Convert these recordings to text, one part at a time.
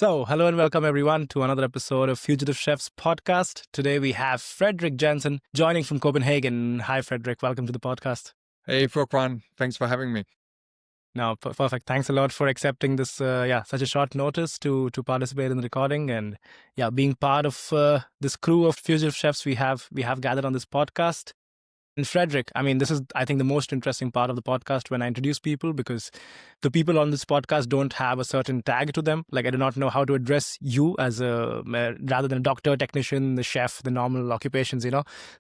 So, hello and welcome everyone to another episode of Fugitive Chefs podcast. Today we have Frederik Jensen joining from Copenhagen. Hi, Frederick. Welcome to the podcast. Hey, Fokwan. Thanks for having me. No, perfect. Thanks a lot for accepting this, such a short notice to participate in the recording and being part of this crew of Fugitive Chefs we have gathered on this podcast. And Frederick, this is, I think, the most interesting part of the podcast when I introduce people, because the people on this podcast don't have a certain tag to them. Like, I do not know how to address you as rather than a doctor, technician, the chef, the normal occupations,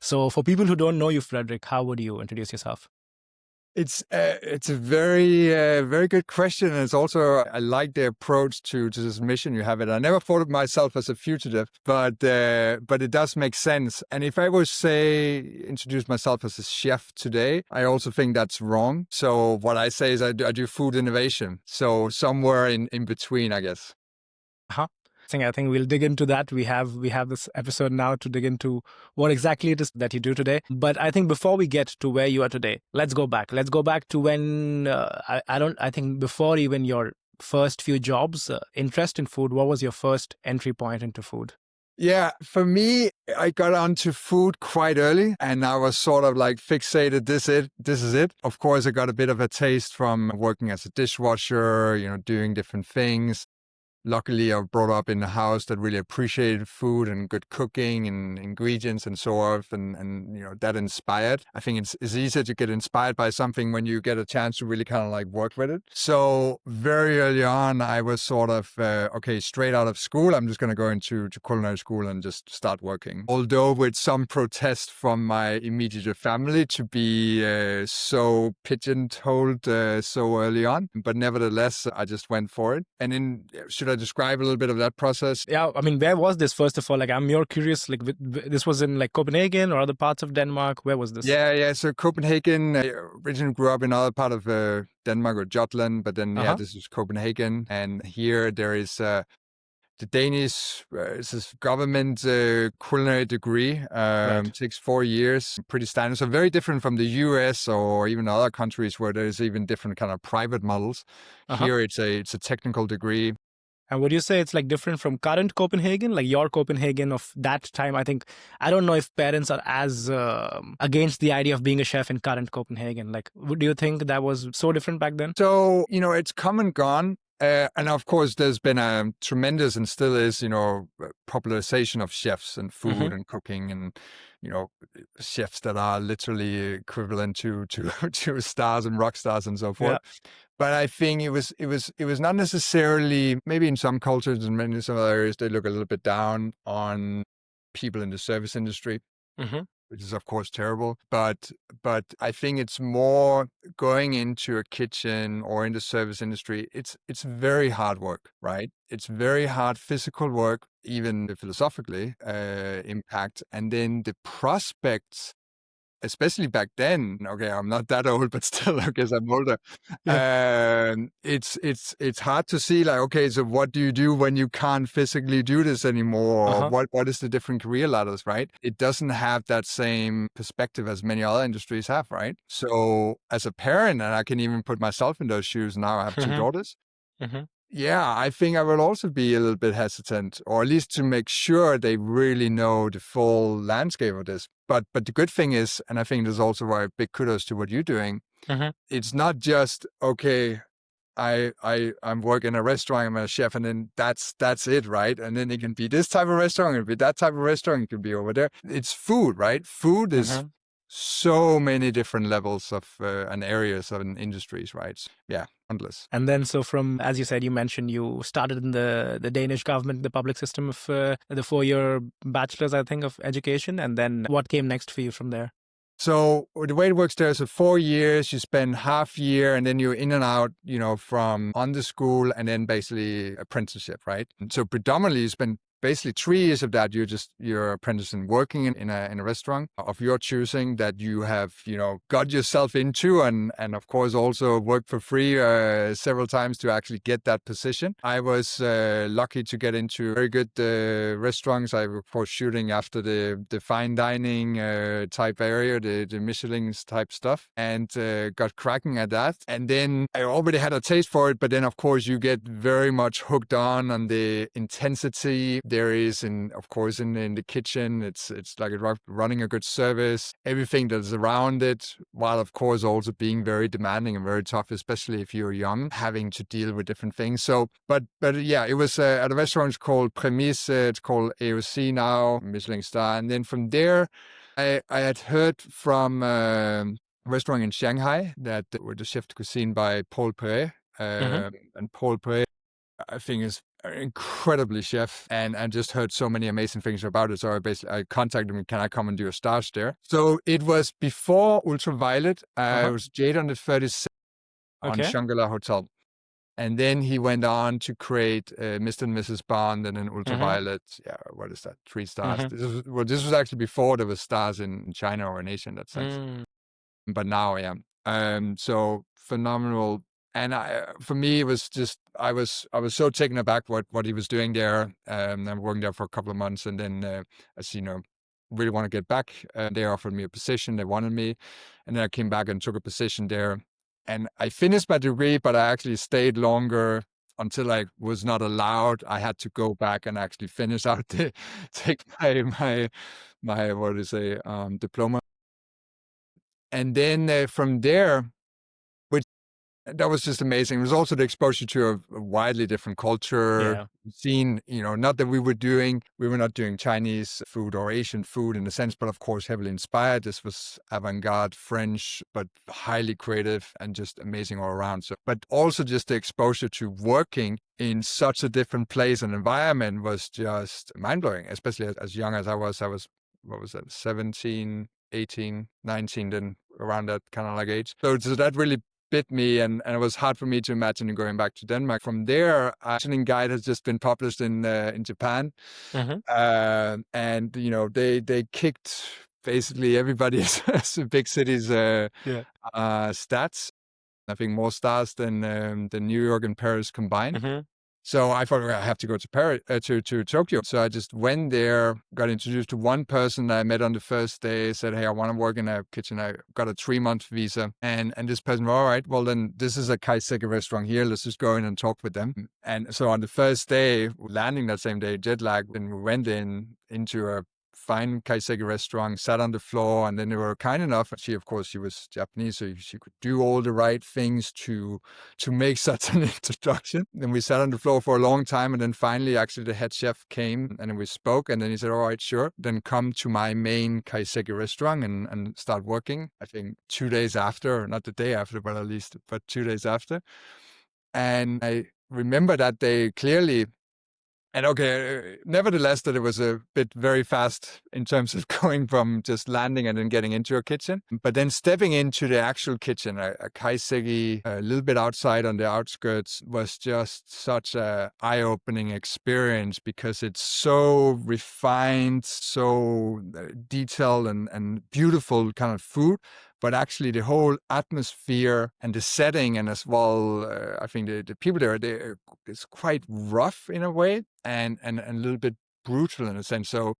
So for people who don't know you, Frederick, how would you introduce yourself? It's a very good question. And it's also, I like the approach to this mission you have it. I never thought of myself as a fugitive, but it does make sense. And if I was introduce myself as a chef today, I also think that's wrong. So what I say is I do food innovation. So somewhere in between, I guess. I think we'll dig into that. We have this episode now to dig into what exactly it is that you do today. But I think before we get to where you are today, let's go back. Let's go back to when I think before even your first few jobs, interest in food. What was your first entry point into food? Yeah, for me, I got onto food quite early, and I was sort of like fixated. This is it. Of course, I got a bit of a taste from working as a dishwasher, doing different things. Luckily, I was brought up in a house that really appreciated food and good cooking and ingredients and so forth, and that inspired. I think it's easier to get inspired by something when you get a chance to really kind of like work with it. So very early on, I was sort of, straight out of school, I'm just going to go into culinary school and just start working. Although with some protest from my immediate family to be so pigeon-holed so early on. But nevertheless, I just went for it. And then, should I describe a little bit of that process? Yeah, where was this, first of all? Like, I'm more curious, like, this was in like Copenhagen or other parts of Denmark? Where was this? Yeah. So Copenhagen, I originally grew up in another part of Denmark or Jutland, but then, this is Copenhagen. And here there is the Danish government culinary degree. Right. Takes 4 years, pretty standard. So very different from the US or even other countries where there's even different kind of private models. Here it's a technical degree. And would you say it's like different from current Copenhagen, like your Copenhagen of that time? I don't know if parents are as against the idea of being a chef in current Copenhagen. Like, do you think that was so different back then? So, it's come and gone. And of course, there's been a tremendous and still is, popularization of chefs and food and cooking and, chefs that are literally equivalent to stars and rock stars and so forth. Yeah. But I think it was not necessarily, maybe in some cultures and many some other areas, they look a little bit down on people in the service industry. Which is of course terrible, but I think it's more going into a kitchen or in the service industry. It's very hard work, right? It's very hard physical work, even philosophically impact, and then the prospects. Especially back then, okay, I'm not that old, but still, I guess I'm older. Yeah. It's hard to see, like, okay, so what do you do when you can't physically do this anymore? Or what is the different career ladders, right? It doesn't have that same perspective as many other industries have, right? So as a parent, and I can even put myself in those shoes now, I have 2 daughters. Yeah, I think I will also be a little bit hesitant, or at least to make sure they really know the full landscape of this. But the good thing is, and I think there's also a big kudos to what you're doing. It's not just, okay, I'm working in a restaurant, I'm a chef, and then that's it, right? And then it can be this type of restaurant, it can be that type of restaurant, it can be over there. It's food, right? Food is so many different levels of and areas of industries, right? Yeah, endless. And then, so from, as you said, you mentioned you started in the Danish government, the public system of the 4-year bachelor's, I think, of education. And then what came next for you from there? So the way it works there is 4 years, you spend half year and then you're in and out, from on the school and then basically apprenticeship, right? And so predominantly you spend basically 3 years of that, you're apprentice and working in a restaurant of your choosing that you have, got yourself into, and of course also worked for free several times to actually get that position. I was lucky to get into very good restaurants. I was, of course, shooting after the fine dining type area, the Michelin's type stuff, and got cracking at that. And then I already had a taste for it, but then of course you get very much hooked on the intensity there is in the kitchen. It's like running a good service, everything that's around it, while of course also being very demanding and very tough, especially if you're young, having to deal with different things. So, but yeah, it was at a restaurant called Premise. It's called AOC now, Michelin star. And then from there, I had heard from a restaurant in Shanghai that were the chef de cuisine by Paul Perret. And Paul Perret, I think, is an incredibly chef, and I just heard so many amazing things about it. So I contacted him, can I come and do a stage there? So it was before Ultraviolet. It was Jade on the 36th on Shangri-La Hotel. And then he went on to create Mr. and Mrs. Bond, and then Ultraviolet. Yeah, what is that? 3 stars. This was actually before there was stars in China or in Asia in that sense. But now I am. So phenomenal. And for me, it was just, I was so taken aback what he was doing there. I'm working there for a couple of months, and then, as you know, really want to get back. They offered me a position. They wanted me. And then I came back and took a position there. And I finished my degree, but I actually stayed longer until I was not allowed. I had to go back and actually finish out take my diploma. And then from there, that was just amazing. It was also the exposure to a widely different culture scene, not that we were not doing Chinese food or Asian food in a sense, but of course heavily inspired. This was avant-garde French, but highly creative and just amazing all around. So, but also just the exposure to working in such a different place and environment was just mind-blowing, especially as young as I was. What was that, 17, 18, 19, then around that kind of like age. So that really bit me, and it was hard for me to imagine going back to Denmark. From there, Michelin Guide has just been published in Japan, and they kicked basically everybody's big cities stats. I think more stars than New York and Paris combined. So I thought I have to go to Paris, to Tokyo. So I just went there, got introduced to one person that I met on the first day, said, hey, I want to work in a kitchen. I got a 3-month visa. And this person, all right, well, then this is a kaiseki restaurant here. Let's just go in and talk with them. And so on the first day, landing that same day, jet lag, then we went into a fine kaiseki restaurant, sat on the floor, and then they were kind enough. She was Japanese, so she could do all the right things to make such an introduction. Then we sat on the floor for a long time, and then finally, actually, the head chef came, and then we spoke, and then he said, all right, sure, then come to my main kaiseki restaurant and start working. I think 2 days after, not the day after, but 2 days after. And I remember that day clearly. And nevertheless, that it was a bit very fast in terms of going from just landing and then getting into a kitchen. But then stepping into the actual kitchen, a kaiseki, a little bit outside on the outskirts, was just such a eye-opening experience because it's so refined, so detailed and beautiful kind of food. But actually the whole atmosphere and the setting, and as well, I think the people there, it's quite rough in a way and a little bit brutal in a sense. So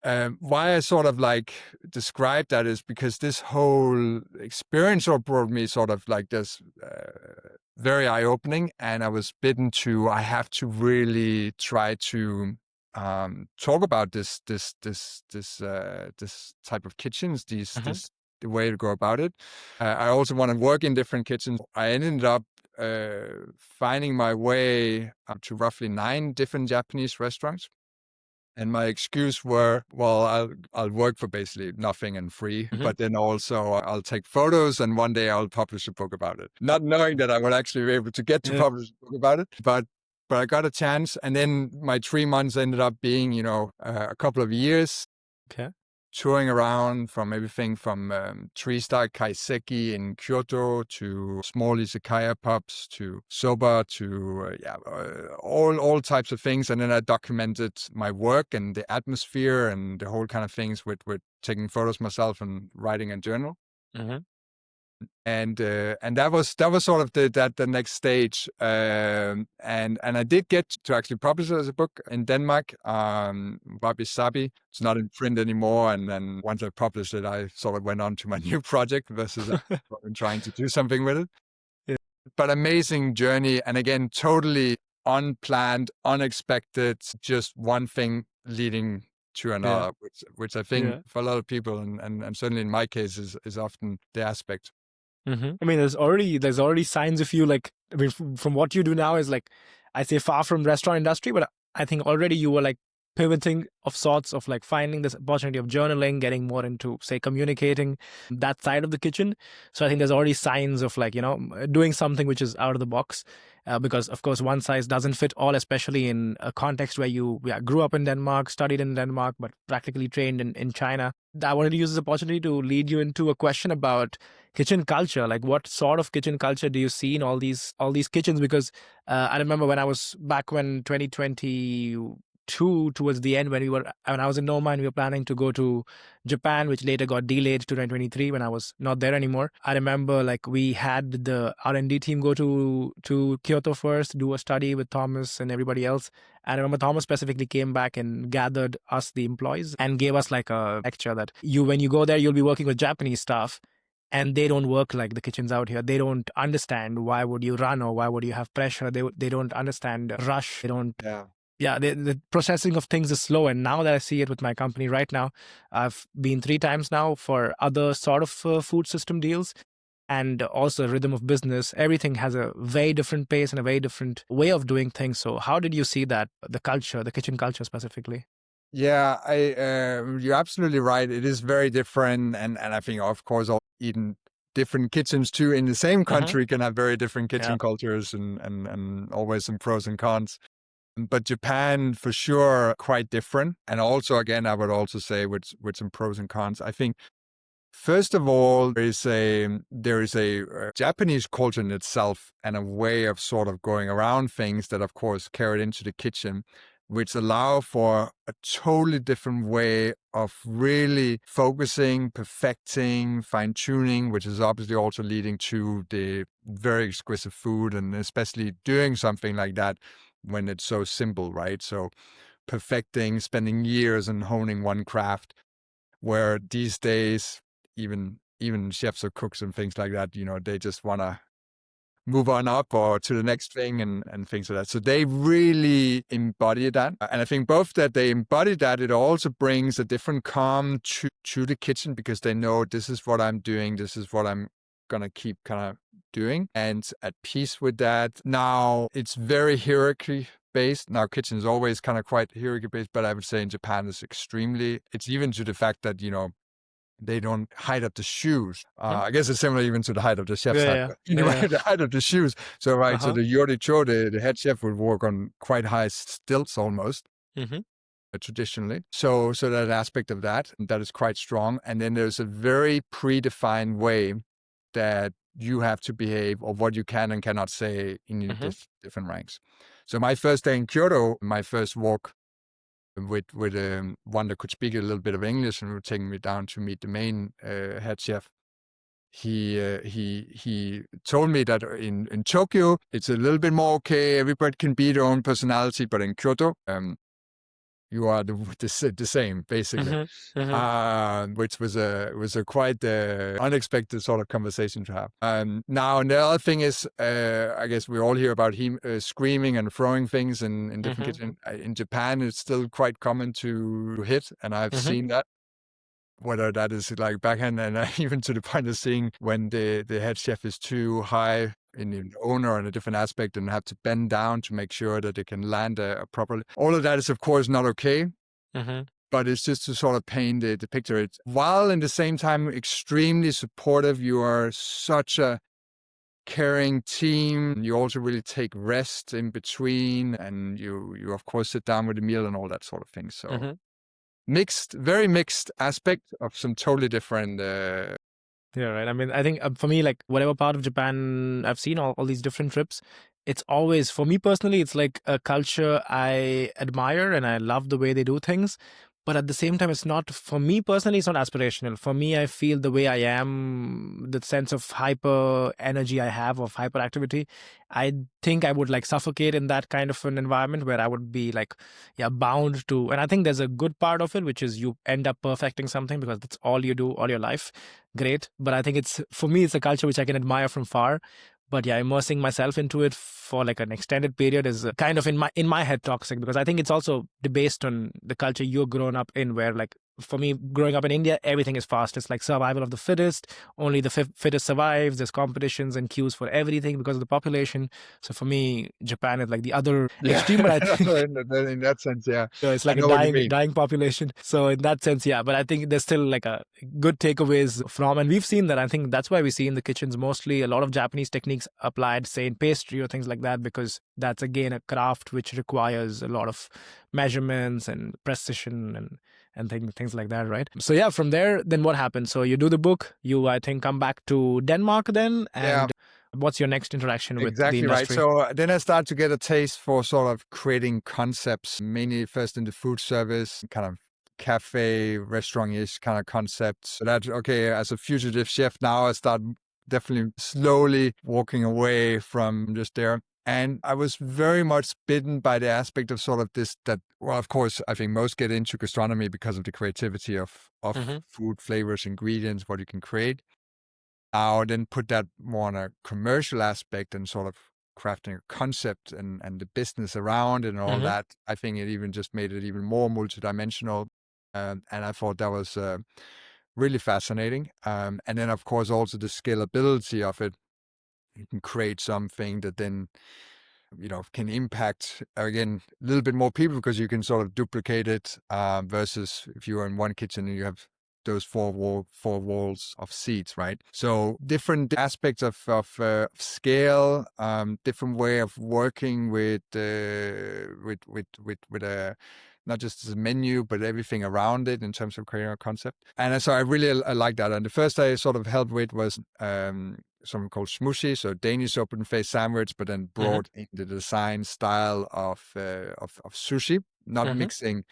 why I sort of like describe that is because this whole experience brought me sort of like this very eye-opening, and I was bitten to, I have to really try to talk about this type of kitchens, the way to go about it. I also want to work in different kitchens. I ended up finding my way up to roughly 9 different Japanese restaurants. And my excuse were, well, I'll work for basically nothing and free, but then also I'll take photos and one day I'll publish a book about it. Not knowing that I would actually be able to get to publish a book about it, but I got a chance. And then my 3 months ended up being, a couple of years. Okay. touring around from everything from three-star kaiseki in Kyoto to small izakaya pubs to soba to all types of things. And then I documented my work and the atmosphere and the whole kind of things with taking photos myself and writing a journal. Mm-hmm. And that was sort of the next stage. And I did get to actually publish it as a book in Denmark. Wabi Sabi. It's not in print anymore. And then once I published it, I sort of went on to my new project versus I've been trying to do something with it. Yeah. But amazing journey. And again, totally unplanned, unexpected, just one thing leading to another, which I think for a lot of people, and certainly in my case, is often the aspect. Mm-hmm. I mean, there's already signs of you, like, I mean, from what you do now is, like, I say far from restaurant industry, but I think already you were like pivoting of sorts of like finding this opportunity of journaling, getting more into, say, communicating that side of the kitchen. So I think there's already signs of, like, doing something which is out of the box, because of course one size doesn't fit all, especially in a context where you grew up in Denmark, studied in Denmark, but practically trained in China. I wanted to use this opportunity to lead you into a question about kitchen culture. Like, what sort of kitchen culture do you see in all these kitchens? Because I remember when 2022, towards the end, when I was in Noma and we were planning to go to Japan, which later got delayed to 2023 when I was not there anymore. I remember, like, we had the R&D team go to Kyoto first, do a study with Thomas and everybody else. And I remember Thomas specifically came back and gathered us, the employees, and gave us like a lecture that when you go there, you'll be working with Japanese staff. And they don't work like the kitchens out here. They don't understand why would you run or why would you have pressure. They don't understand rush. They don't. Yeah, the processing of things is slow. And now that I see it with my company right now, I've been 3 times now for other sort of food system deals, and also rhythm of business. Everything has a very different pace and a very different way of doing things. So how did you see that, the culture, the kitchen culture specifically? Yeah, you're absolutely right. It is very different. And I think, of course, even different kitchens too in the same country can have very different kitchen cultures and always some pros and cons. But Japan, for sure, quite different. And also, again, I would also say with some pros and cons. I think, first of all, there is a Japanese culture in itself and a way of sort of going around things that, of course, carried into the kitchen, which allow for a totally different way of really focusing, perfecting, fine-tuning, which is obviously also leading to the very exquisite food, and especially doing something like that when it's so simple, right? So perfecting, spending years and honing one craft, where these days, even chefs or cooks and things like that, they just want to move on up or to the next thing and things like that. So they really embody that. And I think both that they embody that, it also brings a different calm to the kitchen, because they know this is what I'm doing, this is what I'm going to keep kind of doing, and at peace with that. Now, it's very hierarchy based. Now, kitchen is always kind of quite hierarchy based, but I would say in Japan it's even to the fact that, they don't hide up the shoes. I guess it's similar even to the height of the chef's hat. But anyway, the height of the shoes. So, right, so the Yoricho, the head chef, would work on quite high stilts almost. Traditionally. So that aspect of that is quite strong. And then there's a very predefined way that you have to behave, or what you can and cannot say in different ranks. So my first day in Kyoto, my first walk with one that could speak a little bit of English and were taking me down to meet the main head chef. He told me that in Tokyo, it's a little bit more okay. Everybody can be their own personality, but in Kyoto, you are the same, basically, which was a quite unexpected sort of conversation to have. Now, and the other thing is, I guess we all hear about him screaming and throwing things in different kitchens. In Japan, it's still quite common to hit, and I've seen that. Whether that is like backhand, and even to the point of seeing when the head chef is too high in the owner on a different aspect and have to bend down to make sure that they can land properly. All of that is, of course, not okay. But it's just to sort of paint the picture. It's, while in the same time extremely supportive, you are such a caring team. You also really take rest in between, and you of course sit down with a meal and all that sort of thing. So very mixed aspect of some totally different. Yeah, right. I mean, I think for me, like whatever part of Japan I've seen, all these different trips, it's always, for me personally, it's like a culture I admire and I love the way they do things. But at the same time, it's not, for me personally, it's not aspirational. For me, I feel the way I am, the sense of hyper energy I have, of hyperactivity, I think I would like suffocate in that kind of an environment where I would be like, yeah, bound to. And I think there's a good part of it, which is you end up perfecting something because that's all you do all your life. Great. But I think it's, for me, it's a culture which I can admire from far. But yeah, immersing myself into it for like an extended period is kind of in my head toxic, because I think it's also based on the culture you're grown up in, where like for me, growing up in India, everything is fast. It's like survival of the fittest. Only the fittest survives. There's competitions and queues for everything because of the population. So for me, Japan is like the other extreme. But I think in that sense, yeah, it's I like a know what you mean. dying population. So in that sense, yeah. But I think there's still like a good takeaways from, and we've seen that. I think that's why we see in the kitchens mostly a lot of Japanese techniques applied, say in pastry or things like that, because that's again a craft which requires a lot of measurements and precision and things like that, right? So yeah, from there, then what happens? So you do the book, you I think come back to Denmark then, and what's your next interaction with the Exactly right. industry? So then I start to get a taste for sort of creating concepts, mainly first in the food service, kind of cafe, restaurant-ish kind of concepts. So that, okay, as a fugitive chef now, I start definitely slowly walking away from just there. And I was very much bitten by the aspect of sort of this, that, well, of course, I think most get into gastronomy because of the creativity of food, flavors, ingredients, what you can create. Now then put that more on a commercial aspect and sort of crafting a concept and the business around and all that. I think it even just made it even more multidimensional. And I thought that was really fascinating. And then, of course, also the scalability of it. You can create something that then, can impact, again, a little bit more people because you can sort of duplicate it versus if you're in one kitchen and you have those four walls of seats, right? So different aspects of scale, different way of working with a not just as a menu, but everything around it in terms of creating a concept. And so I really like that. And the first I sort of helped with was something called smushi, so Danish open face sandwich, but then brought in the design style of sushi, not mixing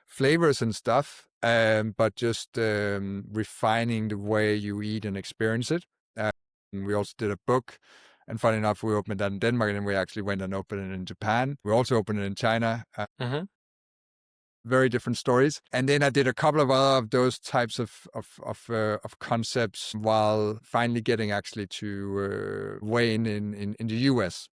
flavors and stuff, but just refining the way you eat and experience it. We also did a book, and funny enough, we opened that in Denmark, and then we actually went and opened it in Japan. We also opened it in China. Very different stories. And then I did a couple of other of those types of concepts while finally getting actually to weigh in the US.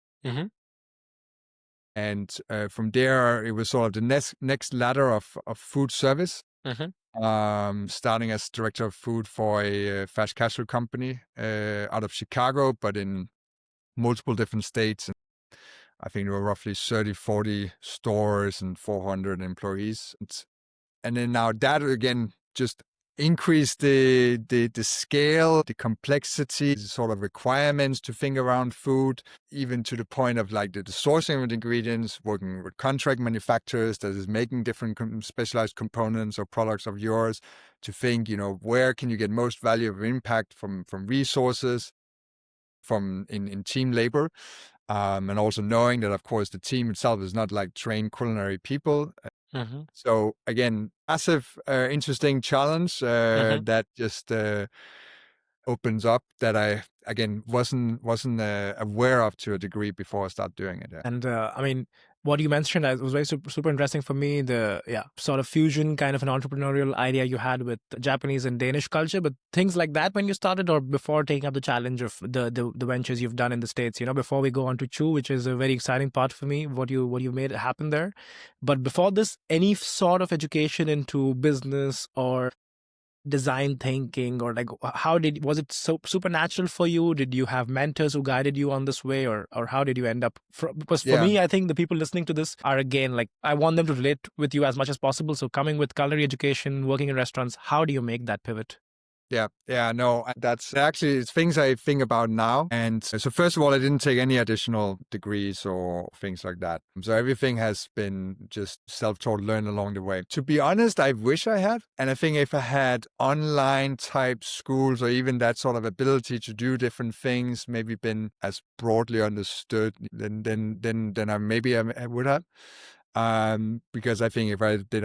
And from there, it was sort of the next ladder of food service. Starting as director of food for a fast casual company out of Chicago, but in multiple different states. I think there were roughly 30, 40 stores and 400 employees. And then now that again just increased the scale, the complexity, the sort of requirements to think around food, even to the point of like the sourcing of the ingredients, working with contract manufacturers that is making different specialized components or products of yours, to think, where can you get most value of impact from resources, from in team labor. And also knowing that, of course, the team itself is not like trained culinary people. So again, massive, interesting challenge that just opens up that I, again, wasn't aware of to a degree before I started doing it. Yeah. And I mean, what you mentioned was very super interesting for me. The sort of fusion kind of an entrepreneurial idea you had with Japanese and Danish culture, but things like that when you started or before taking up the challenge of the ventures you've done in the States. Before we go on to Chew, which is a very exciting part for me, what you made happen there. But before this, any sort of education into business or design thinking, or like was it so supernatural for you? Did you have mentors who guided you on this way, or how did you end up? Because for me, I think the people listening to this are, again, like, I want them to relate with you as much as possible. So coming with culinary education, working in restaurants, how do you make that pivot? Yeah, no, that's actually it's things I think about now. And so first of all, I didn't take any additional degrees or things like that. So everything has been just self-taught, learn along the way. To be honest, I wish I had. And I think if I had online type schools or even that sort of ability to do different things, maybe been as broadly understood, then I would have. Because I think if I did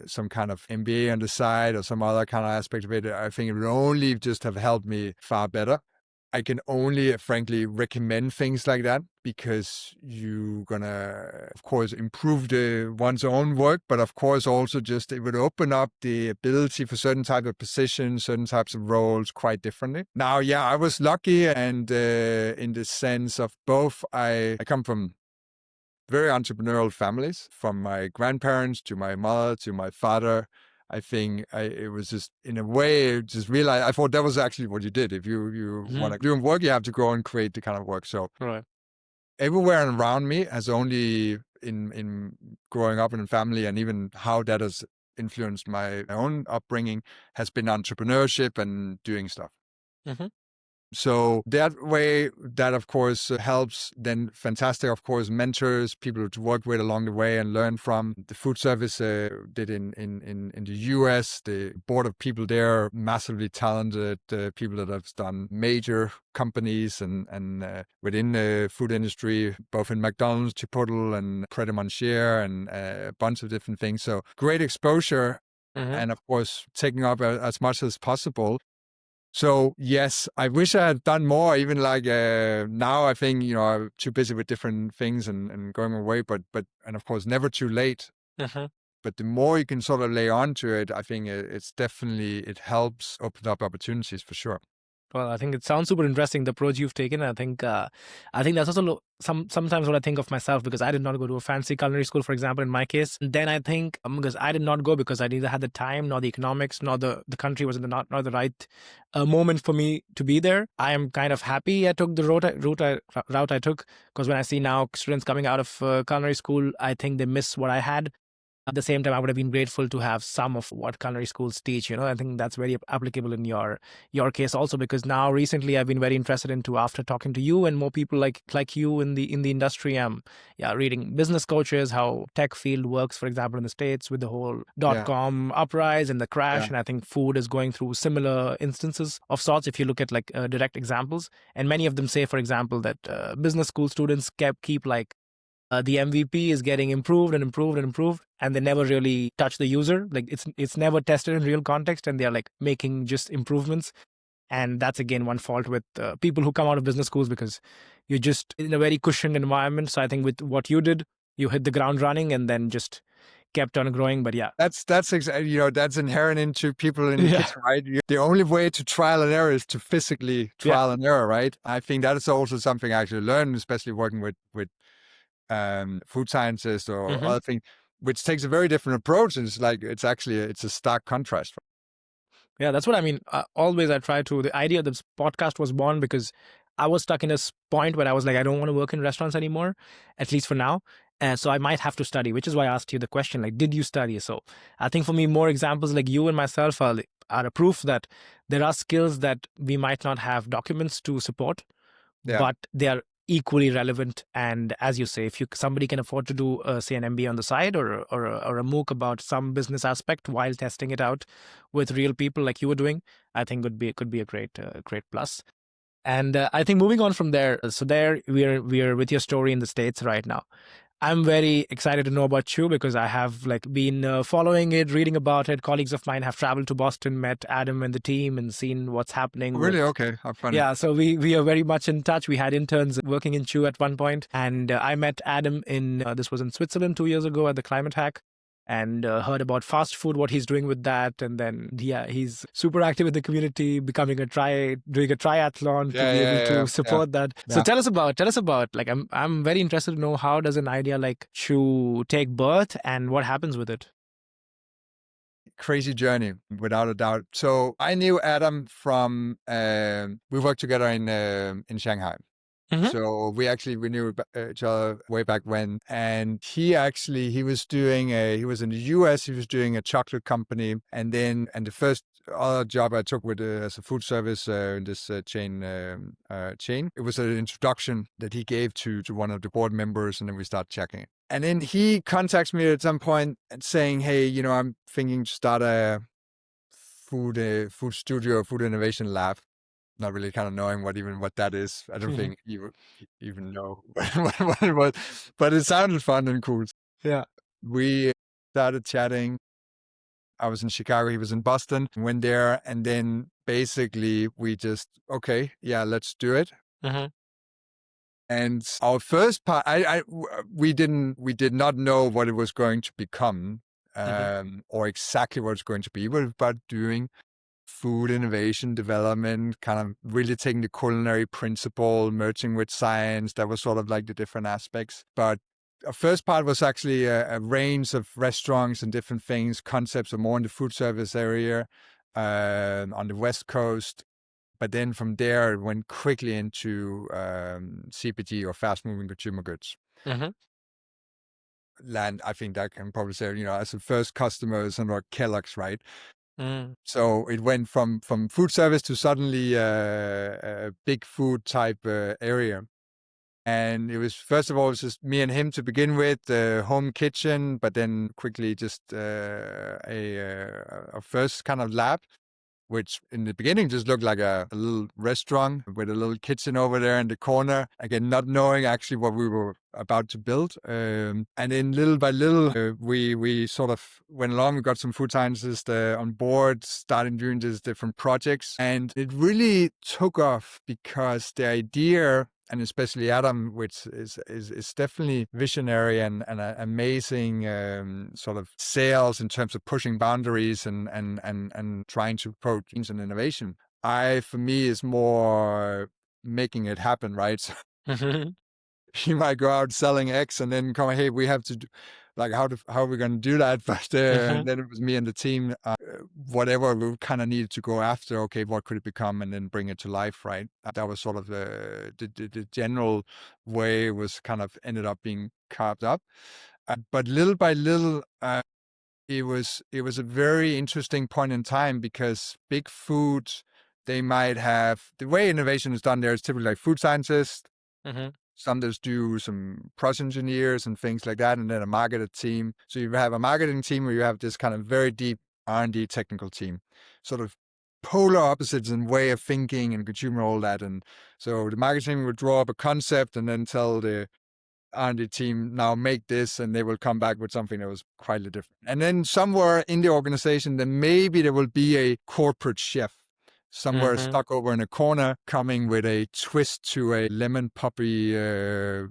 some kind of MBA on the side or some other kind of aspect of it, I think it would only just have helped me far better. I can only, frankly, recommend things like that because you're gonna, of course, improve one's own work, but of course also just it would open up the ability for certain type of positions, certain types of roles quite differently. Now, yeah, I was lucky, and in the sense of both, I come from very entrepreneurial families, from my grandparents to my mother to my father. I think it was just, in a way, just realized, I thought that was actually what you did. If you want to do work, you have to go and create the kind of work. So Right. everywhere around me has only, in growing up in a family, and even how that has influenced my own upbringing, has been entrepreneurship and doing stuff. Mm-hmm. So that way, that of course helps. Then fantastic, of course, mentors, people to work with along the way and learn from. The food service did in the US, the board of people there, massively talented people that have done major companies and within the food industry, both in McDonald's, Chipotle, and Pret a Manger, and a bunch of different things. So great exposure, and of course taking up as much as possible. So yes, I wish I had done more. Even like now, I think I'm too busy with different things and going away. But and of course, never too late. Mm-hmm. But the more you can sort of lay on to it, I think it's definitely, it helps open up opportunities for sure. Well, I think it sounds super interesting, the approach you've taken. I think that's also sometimes what I think of myself, because I did not go to a fancy culinary school, for example, in my case. Then I think because I did not go because I neither had the time nor the economics nor the country was in not the right moment for me to be there. I am kind of happy I took the route I took, because when I see now students coming out of culinary school, I think they miss what I had. At the same time, I would have been grateful to have some of what culinary schools teach. I think that's very applicable in your case also, because now recently I've been very interested into, after talking to you and more people like you in the industry. I'm reading business coaches, how tech field works, for example, in the States with the whole .com uprise and the crash. And I think food is going through similar instances of sorts, if you look at like direct examples. And many of them say, for example, that business school students keep like the MVP is getting improved and improved and improved, and they never really touch the user. Like it's never tested in real context, and they're like making just improvements. And that's again one fault with people who come out of business schools, because you're just in a very cushioned environment. So I think with what you did, you hit the ground running and then just kept on growing. But yeah, that's that's inherent into people in the kitchen, right? The only way to trial and error is to physically trial and error, right? I think that is also something I actually learned, especially working with food scientists or other things, which takes a very different approach. And it's a stark contrast. Yeah, that's what I mean. Always I try to, the idea of this podcast was born because I was stuck in a point where I was like, I don't want to work in restaurants anymore, at least for now. And so I might have to study, which is why I asked you the question, like, did you study? So I think for me, more examples like you and myself are a proof that there are skills that we might not have documents to support, but they are equally relevant. And as you say, if somebody can afford to do say an MBA on the side, or a MOOC about some business aspect while testing it out with real people like you were doing, I think could be a great plus. And I think moving on from there, so there we are with your story in the States right now. I'm very excited to know about you because I have been following it, reading about it. Colleagues of mine have traveled to Boston, met Adam and the team, and seen what's happening. Really? Okay. How funny. Yeah, so we are very much in touch. We had interns working in Chew at one point, and I met Adam this was in Switzerland 2 years ago at the Climate Hack, and heard about fast food, what he's doing with that. And then, he's super active in the community, doing a triathlon to be able to support that. So tell us about, like, I'm very interested to know, how does an idea like Chew take birth and what happens with it? Crazy journey, without a doubt. So I knew Adam from, we worked together in Shanghai. So we knew each other way back when, and he was in the US. He was doing a chocolate company, and the first other job I took with as a food service in this chain. It was an introduction that he gave to one of the board members, and then we started checking it. And then he contacts me at some point and saying, "Hey, I'm thinking to start a food studio, food innovation lab." Not really kind of knowing what that is. I don't think you even know what it was, but it sounded fun and cool. Yeah. We started chatting. I was in Chicago, he was in Boston, went there, and then basically we just, okay, yeah, let's do it. And our first part, we did not know what it was going to become, or exactly what it's going to be. We were about doing food innovation development, kind of really taking the culinary principle, merging with science. That was sort of like the different aspects. But our first part was actually a range of restaurants and different things, concepts are more in the food service area on the West Coast. But then from there, it went quickly into CPG or fast-moving consumer goods. Land, I think that can probably say, as the first customers and Kellogg's, right? So it went from food service to suddenly a big food type area. And it was, first of all, it was just me and him to begin with, the home kitchen, but then quickly just a first kind of lab, which in the beginning just looked like a little restaurant with a little kitchen over there in the corner. Again, not knowing actually what we were about to build. And then little by little, we sort of went along. We got some food scientists on board, starting doing these different projects. And it really took off because the idea, and especially Adam, which is definitely visionary and an amazing sort of sales in terms of pushing boundaries and trying to approach things and innovation. For me, is more making it happen, right? So he might go out selling X and then come, hey, we have to do, like, how are we going to do that? But then it was me and the team, whatever we kind of needed to go after. Okay, what could it become, and then bring it to life, right? That was sort of the general way it was kind of ended up being carved up. But little by little, it was a very interesting point in time because big food, they might have, the way innovation is done there is typically like food scientists. Some just do some process engineers and things like that, and then a marketing team. So you have a marketing team where you have this kind of very deep R&D technical team, sort of polar opposites in way of thinking and consumer, all that. And so the marketing team would draw up a concept and then tell the R&D team, now make this, and they will come back with something that was quite different. And then somewhere in the organization, then maybe there will be a corporate chef somewhere stuck over in a corner, coming with a twist to a lemon poppy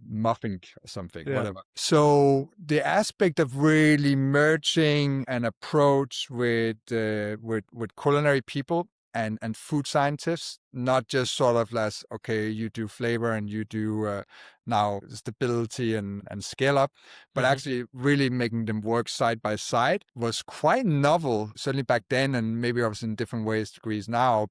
muffin or something, whatever. So the aspect of really merging an approach with culinary people and food scientists, not just sort of less, okay, you do flavor and you do now stability and scale up, but actually really making them work side by side was quite novel, certainly back then, and maybe obviously in different ways, degrees now.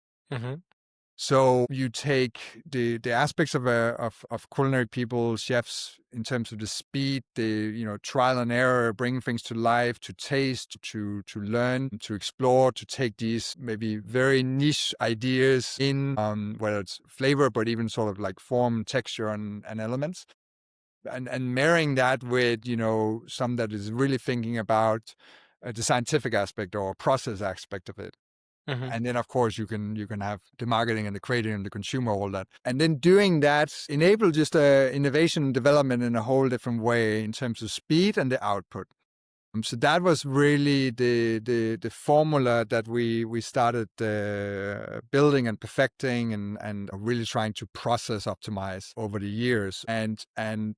So you take the aspects of culinary people, chefs, in terms of the speed, the trial and error, bringing things to life, to taste, to learn, to explore, to take these maybe very niche ideas in, whether it's flavor, but even sort of like form, texture, and elements, and marrying that with some that is really thinking about the scientific aspect or process aspect of it. And then, of course, you can have the marketing and the creating and the consumer, all that. And then doing that enable just innovation and development in a whole different way in terms of speed and the output. So that was really the formula that we started building and perfecting and really trying to process optimize over the years. And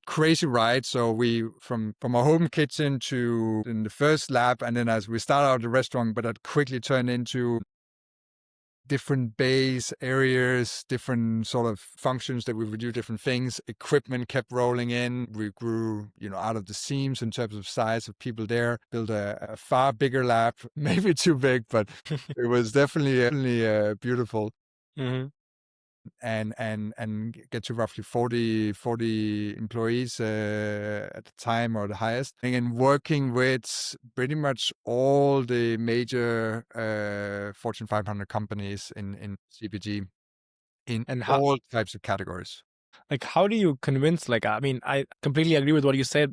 crazy, right? So we from our home kitchen to in the first lab, and then as we started out the restaurant, but that quickly turned into different base areas, different sort of functions that we would do different things. Equipment kept rolling in. We grew, out of the seams in terms of size of people there, built a far bigger lab, maybe too big, but it was definitely beautiful. and get to roughly 40 employees at the time, or the highest, and working with pretty much all the major Fortune 500 companies in CPG in And all types of categories. how do you convince, I mean, I completely agree with what you say,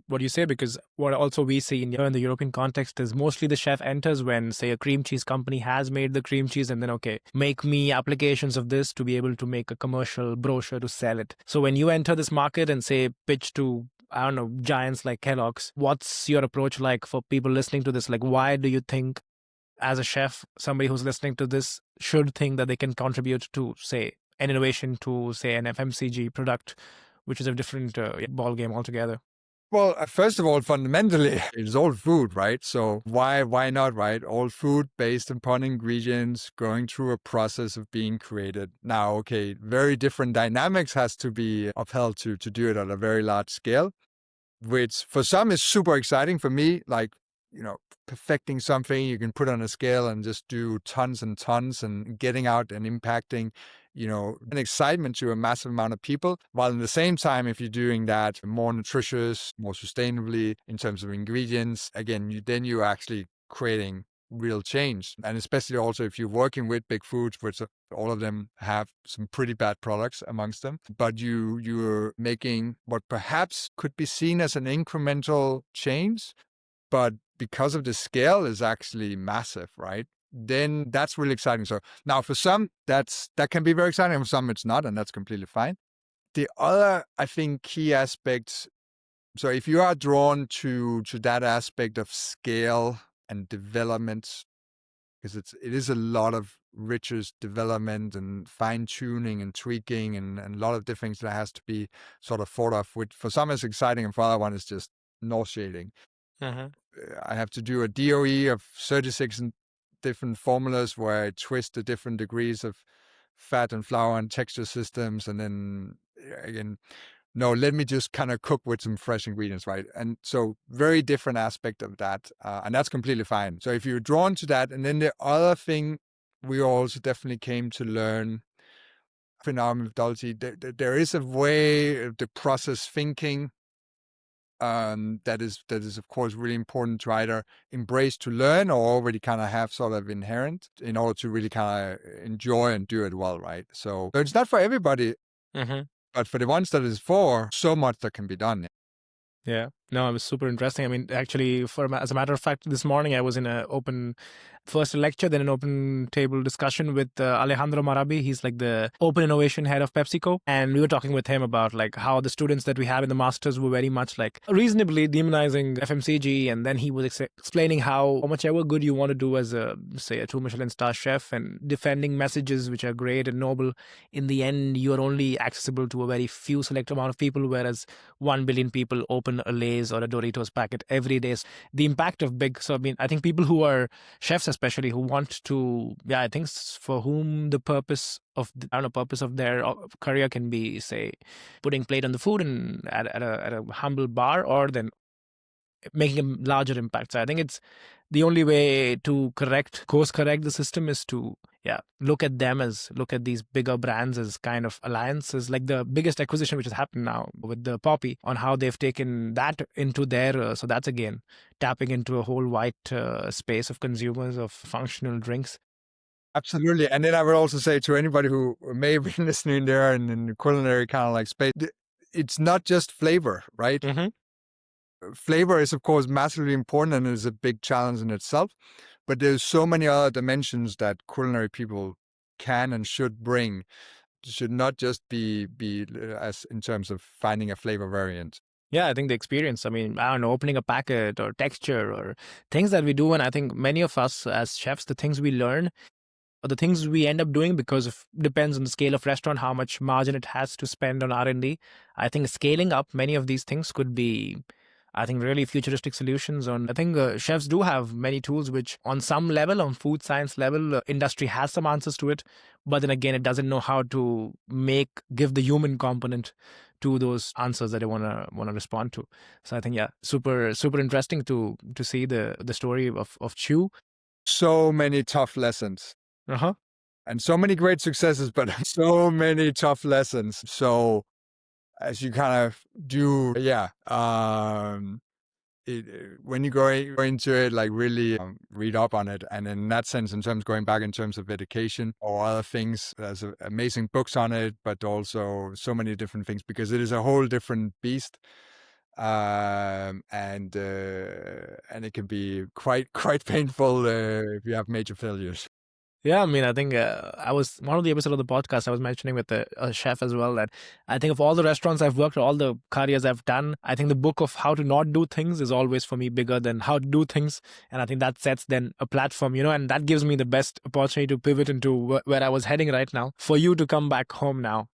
because what also we see in the European context is mostly the chef enters when, say, a cream cheese company has made the cream cheese, and then, okay, make me applications of this to be able to make a commercial brochure to sell it. So when you enter this market and, say, pitch to, I don't know, giants like Kellogg's, what's your approach like for people listening to this? Why do you think, as a chef, somebody who's listening to this should think that they can contribute to, say, an innovation to, say, an FMCG product, which is a different ball game altogether? Well, first of all, fundamentally, it's all food, right? So why not, right? All food based upon ingredients going through a process of being created. Now, okay, very different dynamics has to be upheld to do it at a very large scale, which for some is super exciting. For me, perfecting something you can put on a scale and just do tons and tons, and getting out and impacting, an excitement to a massive amount of people. While at the same time, if you're doing that more nutritious, more sustainably in terms of ingredients, again, you're actually creating real change. And especially also if you're working with big foods, which all of them have some pretty bad products amongst them, but you're making what perhaps could be seen as an incremental change, but because of the scale is actually massive, right? Then that's really exciting. So now for some, that can be very exciting. For some, it's not, and that's completely fine. The other, I think, key aspects. So if you are drawn to that aspect of scale and development, because it is a lot of riches development and fine tuning and tweaking and a lot of different things that has to be sort of thought of, which for some is exciting and for other one is just nauseating. I have to do a DOE of 36 different formulas where I twist the different degrees of fat and flour and texture systems. And then again, no, let me just kind of cook with some fresh ingredients, right? And so very different aspect of that. And that's completely fine. So if you're drawn to that, and then the other thing we also definitely came to learn in our methodology, there is a way of the process thinking that is of course really important to either embrace to learn or already kind of have sort of inherent in order to really kind of enjoy and do it well, right? So it's not for everybody, but for the ones that is for, so much that can be done. Yeah, no, it was super interesting. I mean, actually, as a matter of fact, this morning I was in first a lecture, then an open table discussion with Alejandro Marabi. He's like the open innovation head of PepsiCo. And we were talking with him about how the students that we have in the masters were very much reasonably demonizing FMCG. And then he was explaining how much ever good you want to do as a 2 Michelin star chef and defending messages which are great and noble, in the end, you are only accessible to a very few select amount of people, whereas 1 billion people open a Lay's or a Doritos packet every day. The impact of big. So, I mean, I think people who are chefs, especially, who want to, I think for whom the purpose of their career can be, say, putting plate on the food and at a humble bar, or then making a larger impact. So I think it's the only way to course correct the system is to look at these bigger brands as kind of alliances, like the biggest acquisition which has happened now with the Poppy, on how they've taken that into their so that's again tapping into a whole wide space of consumers of functional drinks. Absolutely. And then I would also say to anybody who may have been listening there in the culinary kind of space, it's not just flavor, right? Flavor is, of course, massively important and is a big challenge in itself. But there's so many other dimensions that culinary people can and should bring. It should not just be as in terms of finding a flavor variant. Yeah, I think the experience, I mean, I don't know, opening a packet or texture or things that we do. And I think many of us as chefs, the things we learn or the things we end up doing depends on the scale of restaurant, how much margin it has to spend on R&D. I think scaling up many of these things could be, I think, really futuristic solutions. And I think chefs do have many tools which on some level, on food science level, industry has some answers to it. But then again, it doesn't know how to give the human component to those answers that they want to respond to. So I think, super, super interesting to see the story of Chew. So many tough lessons. and so many great successes, but so many tough lessons. So as you kind of do, when you go into it, like really read up on it. And in that sense, in terms going back in terms of education or other things, there's amazing books on it, but also so many different things because it is a whole different beast. And it can be quite painful if you have major failures. Yeah, I mean, I think I was one of the episodes of the podcast I was mentioning with a chef as well that I think of all the restaurants I've worked, all the careers I've done, I think the book of how to not do things is always for me bigger than how to do things. And I think that sets then a platform, and that gives me the best opportunity to pivot into where I was heading right now for you to come back home now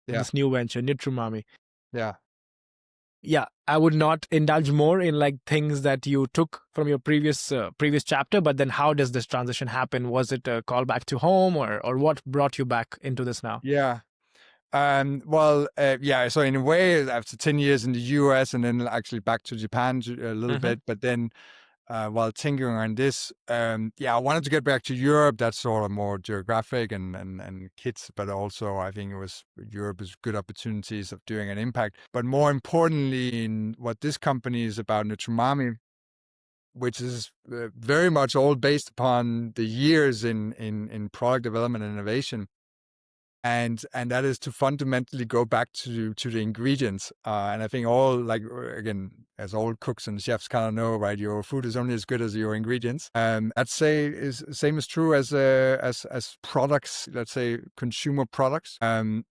in Yeah. this new venture, Neutromami. Yeah. Yeah, I would not indulge more in like things that you took from your previous chapter, but then how does this transition happen? Was it a call back to home or what brought you back into this now? Yeah. So in a way, after 10 years in the US and then actually back to Japan a little bit, but then while thinking on this, I wanted to get back to Europe. That's sort of more geographic and kids, but also I think Europe is good opportunities of doing an impact. But more importantly, in what this company is about, Neutromami, which is very much all based upon the years in product development and innovation. And that is to fundamentally go back to the ingredients. And I think again, as all cooks and chefs kind of know, right, your food is only as good as your ingredients. I'd say is same is true as products, let's say consumer products. And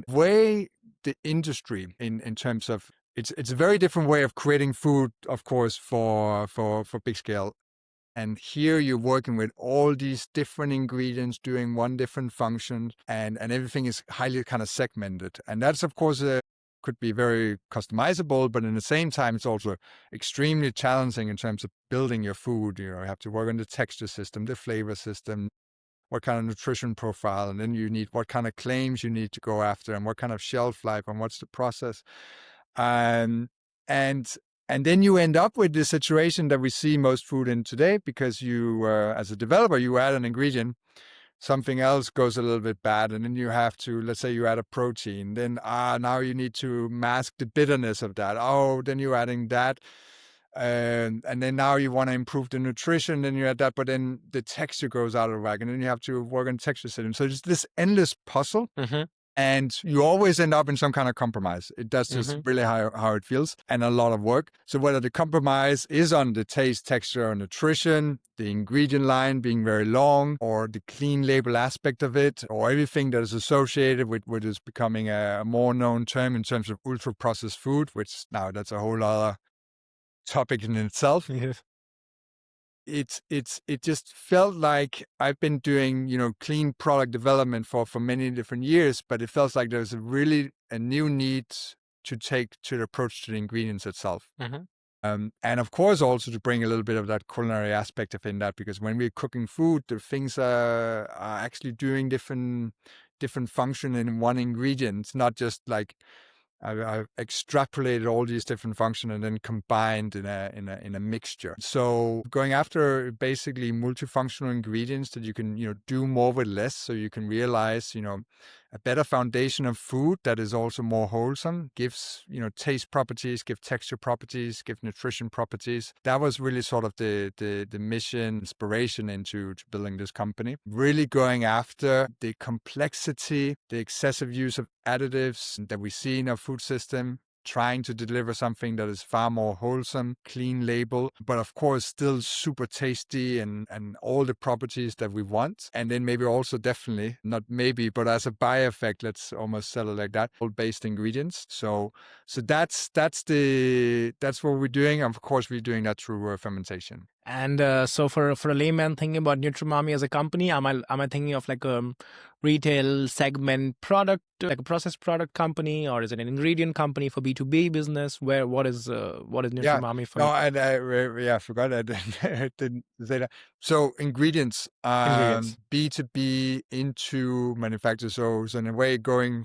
way the industry in terms of it's a very different way of creating food, of course, for big scale. And here you're working with all these different ingredients doing one different function, and everything is highly kind of segmented. And that's, of course, could be very customizable, but in the same time, it's also extremely challenging in terms of building your food. You have to work on the texture system, the flavor system, what kind of nutrition profile, and then you need what kind of claims you need to go after, and what kind of shelf life, and what's the process. And then you end up with the situation that we see most food in today, because you, as a developer, you add an ingredient, something else goes a little bit bad, and then you have to, let's say you add a protein, then now you need to mask the bitterness of that. Oh, then you're adding that. And then now you want to improve the nutrition, then you add that, but then the texture goes out of whack, and then you have to work on texture system. So it's this endless puzzle. And you always end up in some kind of compromise. That's just really how it feels, and a lot of work. So whether the compromise is on the taste, texture, or nutrition, the ingredient line being very long, or the clean label aspect of it, or everything that is associated with what is becoming a more known term in terms of ultra-processed food, which now that's a whole other topic in itself. Yes. It just felt like I've been doing, clean product development for many different years, but it feels like there's a new need to take to the approach to the ingredients itself. And of course, also to bring a little bit of that culinary aspect of in that, because when we're cooking food, the things are actually doing different function in one ingredient, not just like I've extrapolated all these different functions and then combined in a mixture. So going after basically multifunctional ingredients that you can do more with less, so you can realize a better foundation of food that is also more wholesome, gives taste properties, give texture properties, give nutrition properties. That was really sort of the mission, inspiration into building this company. Really going after the complexity, the excessive use of additives that we see in our food system, trying to deliver something that is far more wholesome, clean label, but of course still super tasty and all the properties that we want. And then maybe also definitely, not maybe, but as a by effect, let's almost sell it like that, all-based ingredients. So that's what we're doing. Of course, we're doing that through fermentation. And so for a layman thinking about Neutromami as a company, am I thinking of like a retail segment product, like a processed product company, or is it an ingredient company for B2B business? What is Neutromami for? No, and I forgot I didn't say that. So ingredients, Ingredients. B2B into manufacturers. So in a way going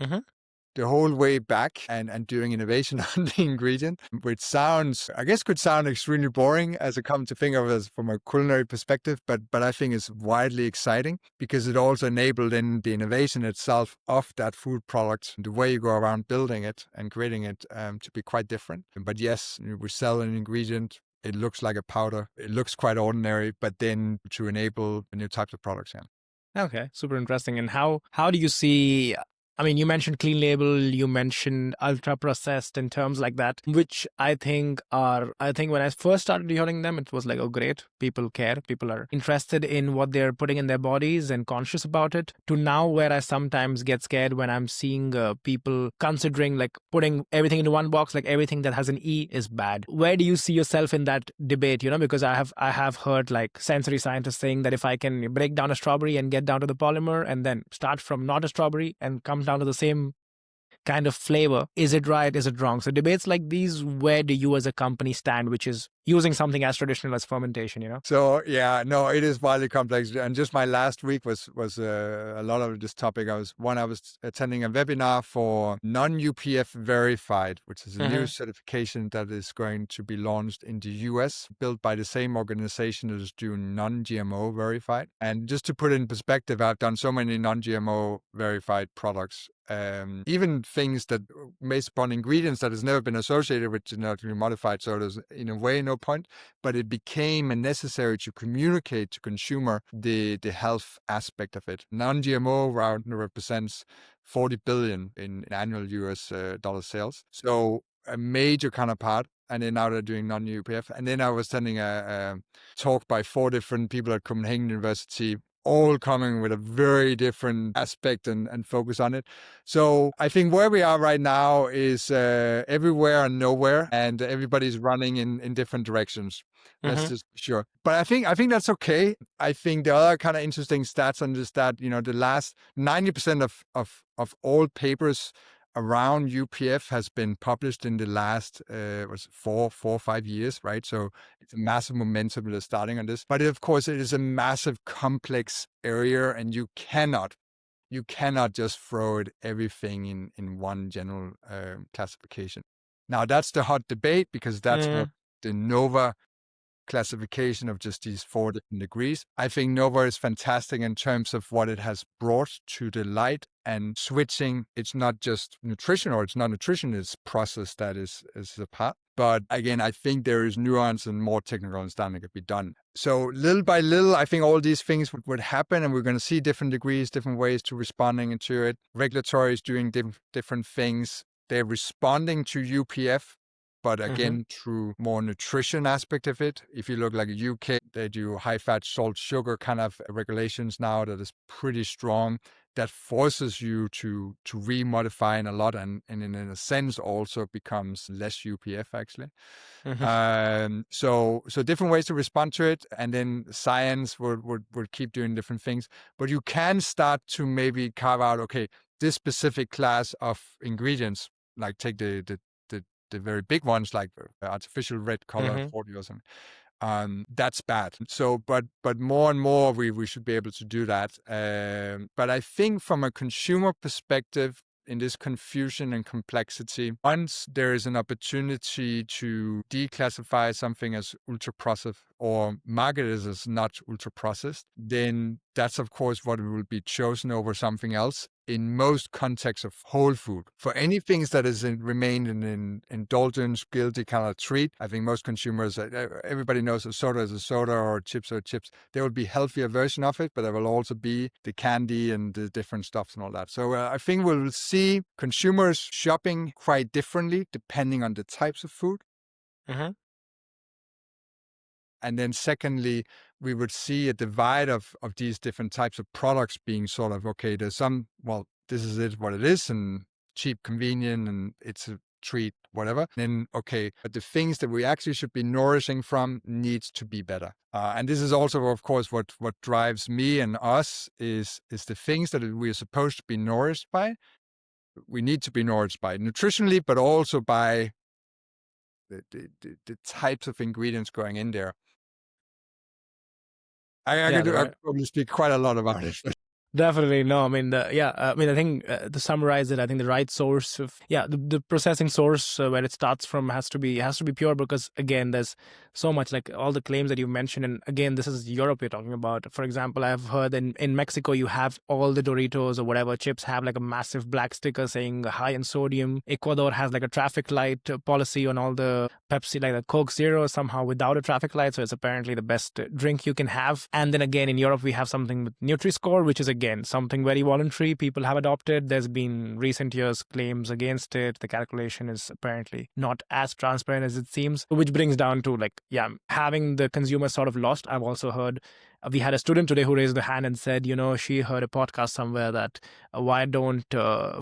the whole way back and doing innovation on the ingredient, which sounds, I guess, could sound extremely boring as I come to think of it from a culinary perspective, but I think it's widely exciting because it also enabled in the innovation itself of that food product, the way you go around building it and creating it to be quite different. But yes, we sell an ingredient. It looks like a powder. It looks quite ordinary, but then to enable new types of products. Yeah. Okay, super interesting. And how do you see? I mean, you mentioned clean label, you mentioned ultra processed and terms like that, which I think when I first started hearing them, it was like, oh, great, people care, people are interested in what they're putting in their bodies and conscious about it. To now, where I sometimes get scared when I'm seeing people considering like putting everything into one box, like everything that has an E is bad. Where do you see yourself in that debate? Because I have heard like sensory scientists saying that if I can break down a strawberry and get down to the polymer and then start from not a strawberry and come down to the same kind of flavor, is it right, is it wrong? So debates like these, where do you as a company stand, which is using something as traditional as fermentation? So yeah, no, it is wildly complex. And just my last week was a lot of this topic. I was attending a webinar for non-UPF verified, which is a new certification that is going to be launched in the US, built by the same organization that is doing non-GMO verified. And just to put it in perspective, I've done so many non-GMO verified products. Even things that based upon ingredients that has never been associated with genetically modified, so there's in a way no point, but it became necessary to communicate to consumer the health aspect of it. Non-GMO represents 40 billion in annual US dollar sales, so a major kind of part. And then now they're doing non-UPF. And then I was attending a talk by 4 different people at Copenhagen University, all coming with a very different aspect and focus on it. So I think where we are right now is everywhere and nowhere, and everybody's running in different directions. That's just sure. But I think that's okay. I think the other kind of interesting stats on this that, the last 90% of all papers around UPF has been published in the last 4 or 5 years, right? So it's a massive momentum that's starting on this. But of course, it is a massive, complex area, and you cannot just throw it everything in one general classification. Now, that's the hot debate because that's what the NOVA classification of just these 4 different degrees. I think NOVA is fantastic in terms of what it has brought to the light and switching. It's not just nutrition or it's not nutrition, it's process that is a part. But again, I think there is nuance and more technical understanding could be done. So little by little, I think all these things would happen, and we're going to see different degrees, different ways to responding to it. Regulatory is doing different things. They're responding to UPF, but again, through more nutrition aspect of it. If you look like UK, they do high fat, salt, sugar kind of regulations now that is pretty strong. That forces you to remodify in a lot, and in a sense also becomes less UPF actually. So different ways to respond to it, and then science would keep doing different things. But you can start to maybe carve out, okay, this specific class of ingredients, like take the very big ones like artificial red color 40 or something. That's bad. So, but more and more we should be able to do that. But I think from a consumer perspective, in this confusion and complexity, once there is an opportunity to declassify something as ultra-processed or market it as not ultra-processed, then that's of course what will be chosen over something else in most contexts of whole food. For anything that is remained in indulgence, guilty kind of treat, I think most consumers, everybody knows a soda is a soda or chips are chips. There will be healthier version of it, but there will also be the candy and the different stuffs and all that. So I think we'll see consumers shopping quite differently depending on the types of food. And then secondly, we would see a divide of these different types of products being sort of, okay, there's some, well, this is it, what it is, and cheap, convenient, and it's a treat, whatever. Then, okay, but the things that we actually should be nourishing from needs to be better. And this is also, of course, what drives me and us is the things that we are supposed to be nourished by. We need to be nourished by nutritionally, but also by the types of ingredients going in there. I could probably speak quite a lot about it. Definitely no. I mean, I think to summarize it, I think the right source of the processing source where it starts from has to be pure, because again, there's so much, like all the claims that you mentioned, and again, this is Europe you're talking about. For example, I've heard in Mexico you have all the Doritos or whatever chips have like a massive black sticker saying high in sodium. Ecuador has like a traffic light policy on all the Pepsi, like the Coke Zero, somehow without a traffic light, so it's apparently the best drink you can have. And then again, in Europe we have something with Nutri-Score, which is again something very voluntary people have adopted. There's been recent years claims against it. The calculation is apparently not as transparent as it seems, which brings down to having the consumer sort of lost. I've also heard we had a student today who raised the hand and said, she heard a podcast somewhere that why don't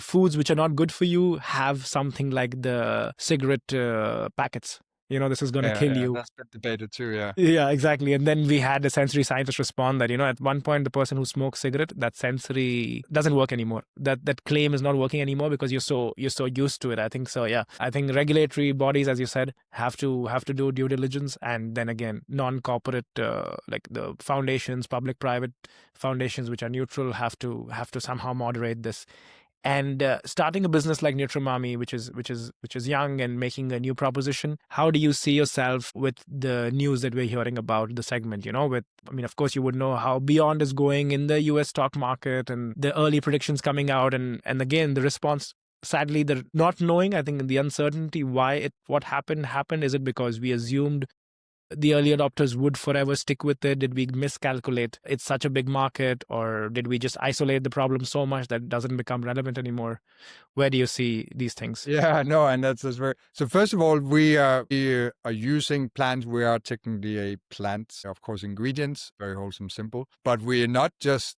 foods which are not good for you have something like the cigarette packets? This is going to kill you. That's been debated too, yeah. Yeah, exactly. And then we had a sensory scientist respond that, at one point, the person who smokes cigarette, that sensory doesn't work anymore. That claim is not working anymore because you're so used to it. I think so. Yeah. I think regulatory bodies, as you said, have to do due diligence. And then again, non-corporate, like the foundations, public-private foundations, which are neutral, have to somehow moderate this. And starting a business like Neutromami, which is young and making a new proposition, how do you see yourself with the news that we're hearing about the segment? Of course, you would know how Beyond is going in the US stock market and the early predictions coming out, and again the response. Sadly, the not knowing, I think, the uncertainty why what happened. Is it because we assumed the early adopters would forever stick with it? Did we miscalculate? It's such a big market, or did we just isolate the problem so much that it doesn't become relevant anymore? Where do you see these things? Yeah, no, and that's very. So first of all, we are using plants. We are technically a plant, of course, ingredients, very wholesome, simple. But we are not just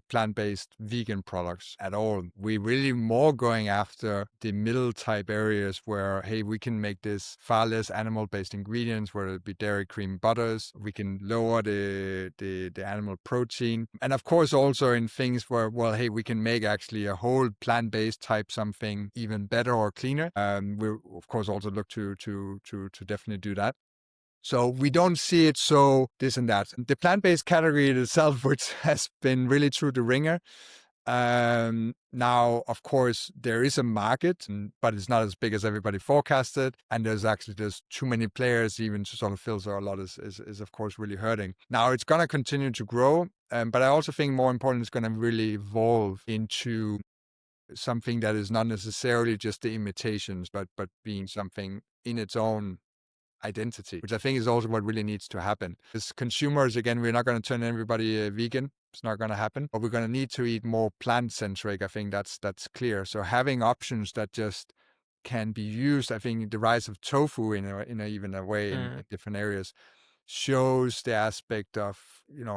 plant-based vegan products at all. We're really more going after the middle type areas where, hey, we can make this far less animal-based ingredients, whether it be dairy, cream, butters. We can lower the animal protein. And of course, also in things where, well, hey, we can make actually a whole plant-based type something even better or cleaner. We of course also look to definitely do that. So we don't see it so this and that. The plant-based category itself, which has been really through the ringer. Now, of course, there is a market, but it's not as big as everybody forecasted. And there's too many players even to sort of filter a lot is of course really hurting. Now it's going to continue to grow. But I also think more important, it's going to really evolve into something that is not necessarily just the imitations, but being something in its own identity, which I think is also what really needs to happen. As consumers, again, we're not going to turn everybody vegan. It's not going to happen, but we're going to need to eat more plant-centric. I think that's clear. So having options that just can be used, I think the rise of tofu in a way in different areas shows the aspect of,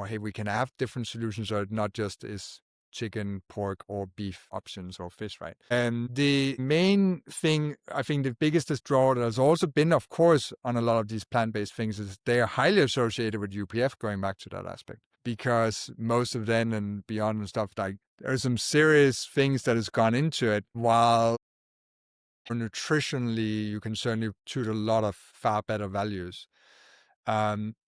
hey, we can have different solutions, so it not just is chicken, pork, or beef options, or fish, right? And the main thing, I think the biggest draw that has also been, of course, on a lot of these plant-based things is they are highly associated with UPF, going back to that aspect, because most of them and Beyond and stuff, like there's some serious things that has gone into it, while nutritionally you can certainly achieve a lot of far better values.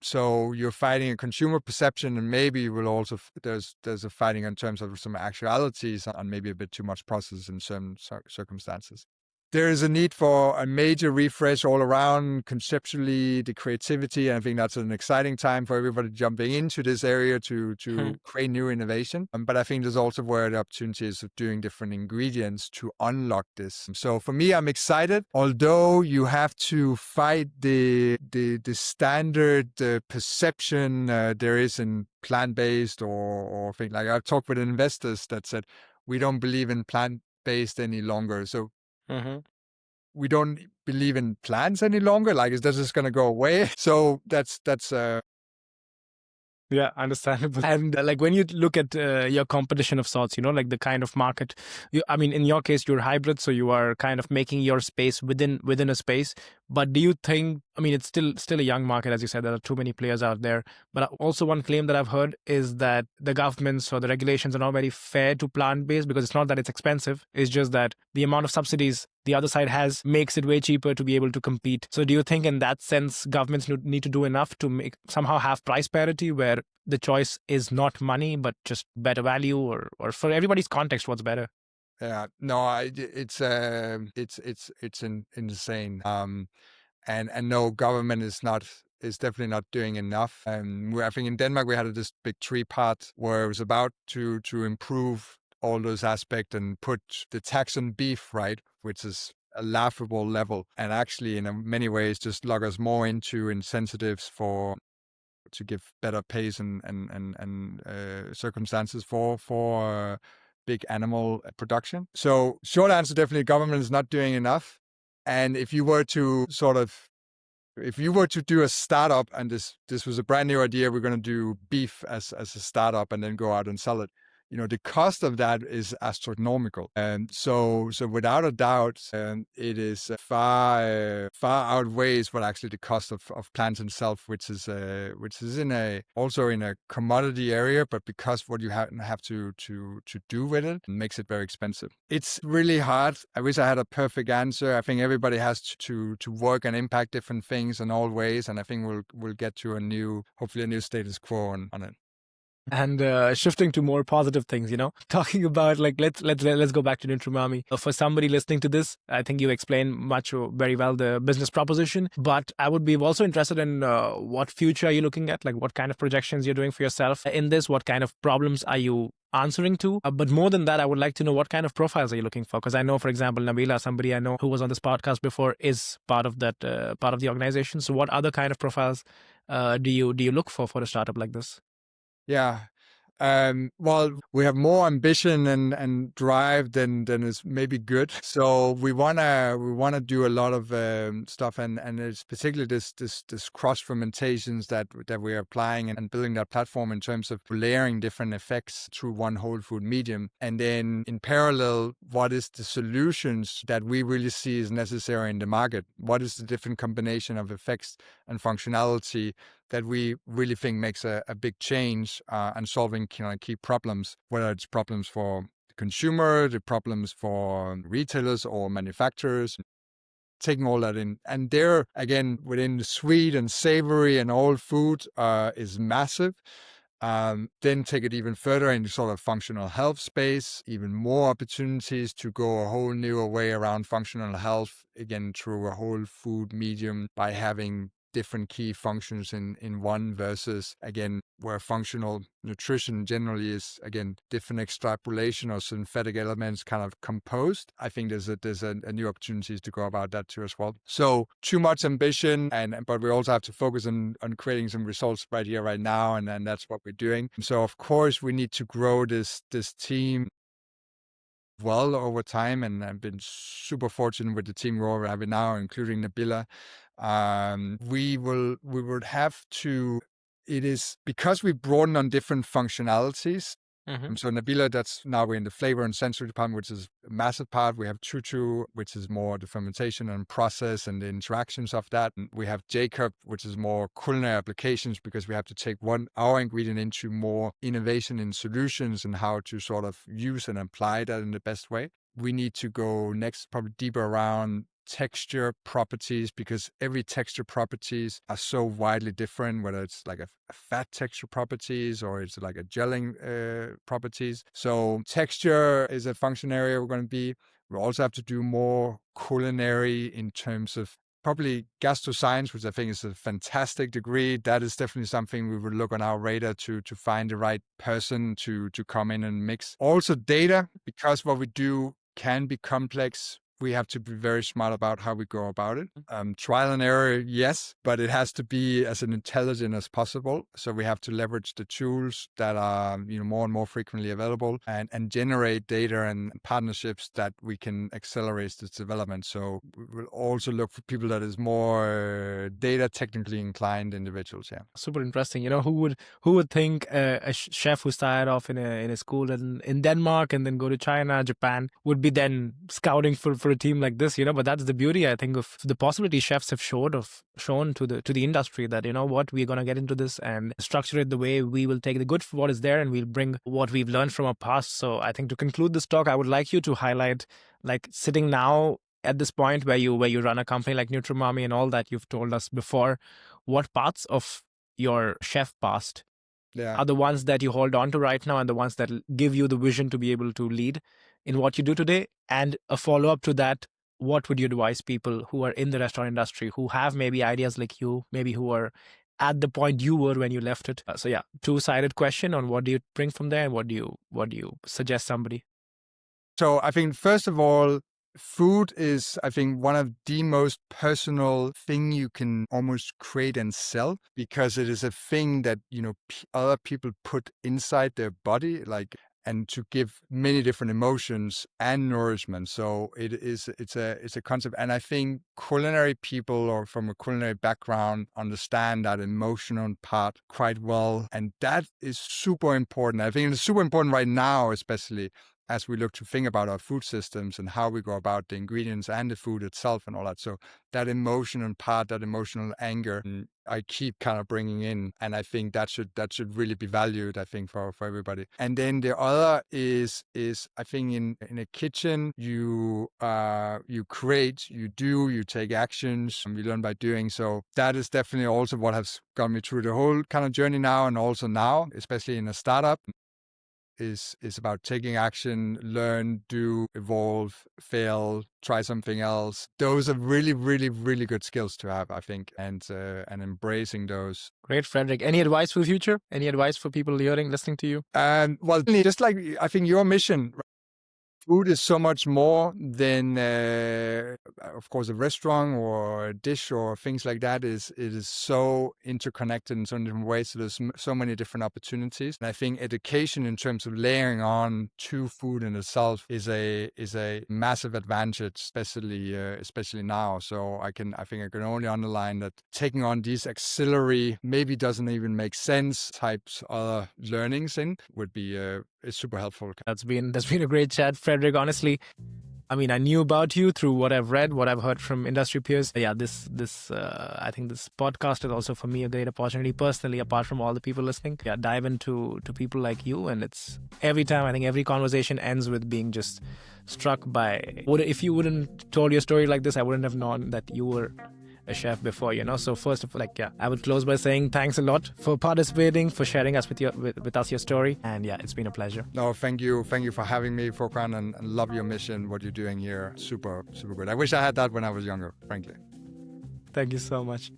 So you're fighting a consumer perception, and maybe you will also there's a fighting in terms of some actualities on maybe a bit too much process in certain circumstances. There is a need for a major refresh all around, conceptually, the creativity. And I think that's an exciting time for everybody jumping into this area to create new innovation. But I think there's also where the opportunities of doing different ingredients to unlock this. So for me, I'm excited. Although you have to fight the standard perception there is in plant-based or thing. Like I've talked with investors that said, we don't believe in plant-based any longer. So we don't believe in plants any longer. Like, is this just going to go away? So that's yeah, understandable. And like when you look at your competition of sorts, like the kind of market, in your case, you're hybrid, so you are kind of making your space within a space. But do you think, it's still a young market, as you said, there are too many players out there. But also one claim that I've heard is that the governments or the regulations are not very fair to plant-based, because it's not that it's expensive. It's just that the amount of subsidies the other side has makes it way cheaper to be able to compete. So do you think in that sense, governments need to do enough to somehow have price parity where the choice is not money, but just better value, or for everybody's context, what's better? Yeah, no, it's insane. And no, government is definitely not doing enough. I think in Denmark we had this big 3-part where it was about to improve all those aspects and put the tax on beef, right, which is a laughable level, and actually in many ways just log us more into incentives to give better pays and circumstances for big animal production. So short answer, definitely government is not doing enough. And if you were to do a startup, and this was a brand new idea, we're going to do beef as a startup and then go out and sell it. The cost of that is astronomical. And so without a doubt, it is far outweighs what actually the cost of plants itself, which is also in a commodity area, but because what you have to do with it makes it very expensive. It's really hard. I wish I had a perfect answer. I think everybody has to work and impact different things in all ways, and I think we'll get to hopefully a new status quo on it. And shifting to more positive things, talking about let's go back to Neutromami. For somebody listening to this, I think you explained very well the business proposition, but I would be also interested in what future are you looking at, like what kind of projections you're doing for yourself in this, what kind of problems are you answering to, but more than that, I would like to know what kind of profiles are you looking for? Because I know, for example, Nabila, somebody I know who was on this podcast before, is part of that part of the organization. So what other kind of profiles do you look for a startup like this? Yeah. Well, we have more ambition and drive than is maybe good. So we wanna do a lot of stuff, and it's particularly this cross fermentations that we are applying and building that platform in terms of layering different effects through one whole food medium. And then in parallel, what is the solutions that we really see is necessary in the market? What is the different combination of effects and functionality that we really think makes a big change and solving key problems, whether it's problems for the consumer, the problems for retailers or manufacturers, taking all that in. And there, again, within the sweet and savory and all food is massive. Then take it even further into sort of functional health space, even more opportunities to go a whole new way around functional health, again, through a whole food medium by having different key functions in one versus, again, where functional nutrition generally is, again, different extrapolation or synthetic elements kind of composed. I think there's a new opportunities to go about that too as well. So too much ambition, but we also have to focus on creating some results right here, right now, and that's what we're doing. So of course we need to grow this team well over time, and I've been super fortunate with the team we're having now, including Nabila. We would have to. It is because we broaden on different functionalities. So Nabila, that's now we're in the flavor and sensory department, which is a massive part. We have Tutu, which is more the fermentation and process and the interactions of that. And we have Jacob, which is more culinary applications, because we have to take our ingredient into more innovation in solutions and how to sort of use and apply that in the best way. We need to go next, probably deeper around texture properties, because every texture properties are so widely different, whether it's like a fat texture properties or it's like a gelling properties. So texture is a function area we're going to be. We also have to do more culinary in terms of probably gastroscience, which I think is a fantastic degree. That is definitely something we would look on our radar to find the right person to come in and mix. Also data, because what we do can be complex. We have to be very smart about how we go about it. Trial and error, yes, but it has to be as intelligent as possible. So we have to leverage the tools that are more and more frequently available, and generate data and partnerships that we can accelerate this development. So we will also look for people that is more data technically inclined individuals. Yeah, super interesting. Who would think a chef who started off in a school in Denmark and then go to China, Japan, would be then scouting for a team like this, but that's the beauty, I think, of the possibility chefs have shown to the industry that, what, we're going to get into this and structure it the way we will take the good for what is there, and we'll bring what we've learned from our past. So I think to conclude this talk, I would like you to highlight, like, sitting now at this point where you run a company like Neutromami and all that you've told us before, what parts of your chef past are the ones that you hold on to right now and the ones that give you the vision to be able to lead in what you do today? And a follow-up to that, what would you advise people who are in the restaurant industry, who have maybe ideas like you, maybe who are at the point you were when you left it? So yeah, two-sided question on what do you bring from there and what do you suggest somebody? So I think, first of all, food is, I think, one of the most personal thing you can almost create and sell, because it is a thing that, other people put inside their body, and to give many different emotions and nourishment. So it's a concept. And I think culinary people or from a culinary background understand that emotional part quite well. And that is super important. I think it's super important right now, especially as we look to think about our food systems and how we go about the ingredients and the food itself and all that. So that emotional part, that emotional anger, I keep kind of bringing in, and I think that should really be valued, I think, for everybody. And then the other is I think in a kitchen, you create, you take actions, and we learn by doing. So that is definitely also what has got me through the whole kind of journey now, and also now, especially in a startup, is about taking action, learn, do, evolve, fail, try something else. Those are really, really, really good skills to have, I think, and embracing those. Great, Frederick. Any advice for the future? Any advice for people listening to you? Well, just like I think your mission. Food is so much more than, of course, a restaurant or a dish or things like that. It is so interconnected in so many different ways. So there's so many different opportunities. And I think education in terms of layering on to food in itself is a massive advantage, especially now. So I think I can only underline that taking on these auxiliary, maybe doesn't even make sense types other learnings in would be is super helpful. That's been a great chat, Frederick. Honestly, I mean, I knew about you through what I've read, what I've heard from industry peers. Yeah, I think this podcast is also for me a great opportunity personally, apart from all the people listening. Yeah, dive into people like you, and it's every time. I think every conversation ends with being just struck by. If you wouldn't told your story like this, I wouldn't have known that you were a chef before, So first of all, I would close by saying thanks a lot for participating, for sharing us with us your story, and yeah, it's been a pleasure. No, thank you for having me, Fokran, and love your mission, what you're doing here. Super, super good. I wish I had that when I was younger, frankly. Thank you so much.